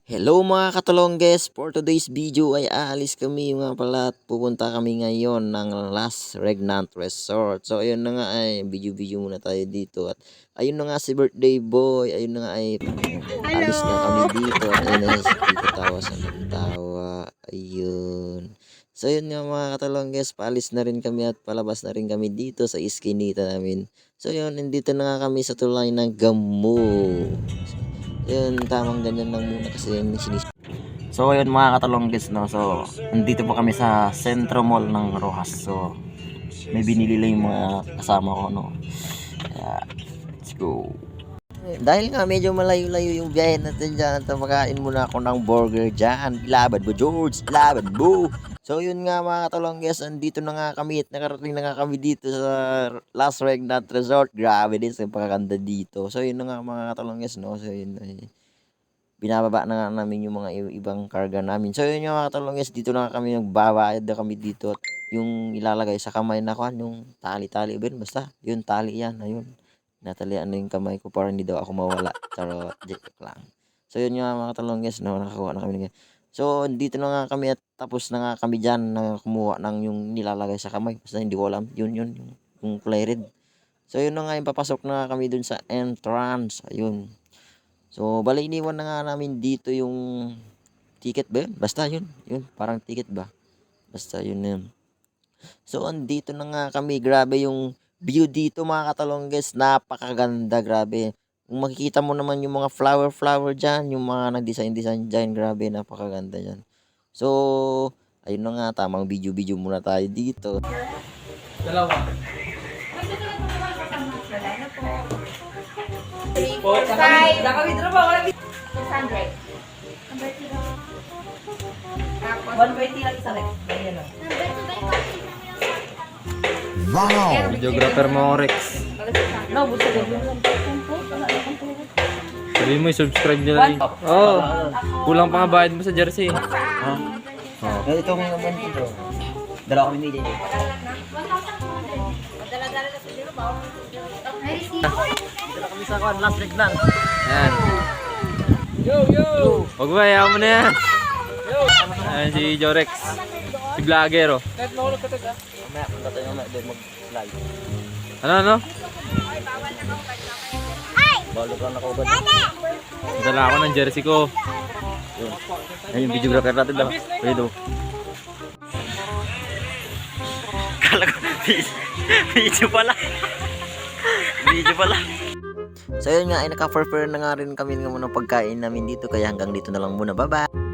Hello mga katulongges, for today's video ay aalis kami nga pala at pupunta kami ngayon ng Las Regnant Resort. So ayun na nga ay video muna tayo dito at ayun na nga si birthday boy, ayun na nga ay alis na kami dito at ayun na si Tito Tawa sa nagtawa, ayun. So ayun nga mga katulongges, paalis na rin kami at palabas na rin kami dito sa iskinita namin. So yun, nandito na nga kami sa tulay ng Gamu. Yun, tamang ganyan lang muna kasi yun So ayun mga katalonggis, no. So nandito po kami sa Centro Mall ng Rojas. So may binili lang yung mga kasama ko, no. Kaya let's go. Dahil nga medyo malayo-layo yung biyahe natin dyan, makain muna ako ng burger dyan. Laban mo George, laban mo. So yun nga mga katalonggis, andito na nga kami at nakarating na nga kami dito sa Las Regnant Resort. Grabe din sa pagkakanda dito. So yun na nga mga katalonggis, no. So yun ay binababa na nga namin yung mga ibang karga namin. So yun yung mga katalonggis, dito na nga kami nagbabayad na kami dito at yung ilalagay sa kamay na kuhan, yung tali-tali ba yun? Basta yun, tali yan, ayun. Natalian na yung kamay ko para hindi daw ako mawala. Pero joke lang. So yun yung mga katalonggis, no, nakakuha na kami. So dito na nga kami at tapos na nga kami dyan na kumuha ng yung nilalagay sa kamay. Basta hindi ko alam, yung kulay red. So yun na nga yung papasok na nga kami dun sa entrance, ayun. So bala iniwan na nga namin dito yung ticket ba yun? Basta yun, parang ticket ba? Basta yun na yun. So andito na nga kami, grabe yung view dito mga katalonggis, napakaganda, grabe. Kung makikita mo naman yung mga flower dyan, yung mga nag-design dyan, grabe, napakaganda dyan. So ayun na nga, tamang video muna tayo dito. Dalawa. Five. Naka-withdraw ba? Wala 600. 120 lang isa rin. Ganyan lang. Wow! Videographer mo, Rex. No, buto din. Sabihin mo, subscribe nyo lang. Oo. Kulang pa nga bayad mo sa jersey. Ito nga naman dito. Dalawa kami dito. Dito na kami sa Las Regnant. Ayan. Huwag ba, ayaw mo na yan. Ayan si Jorex. Si vlogger, oh. Mamaya, punta tayo mamaya doon mag-live. Ano? Balog lang ako ba? Dala ako ng jersey ko. Ayun yung videographer natin daw. Ayun daw. Kala ko, video pala. Video pala. So yun nga, ay naka-prepare na nga rin kami ng mga pagkain namin dito. Kaya hanggang dito na lang muna. Bye-bye!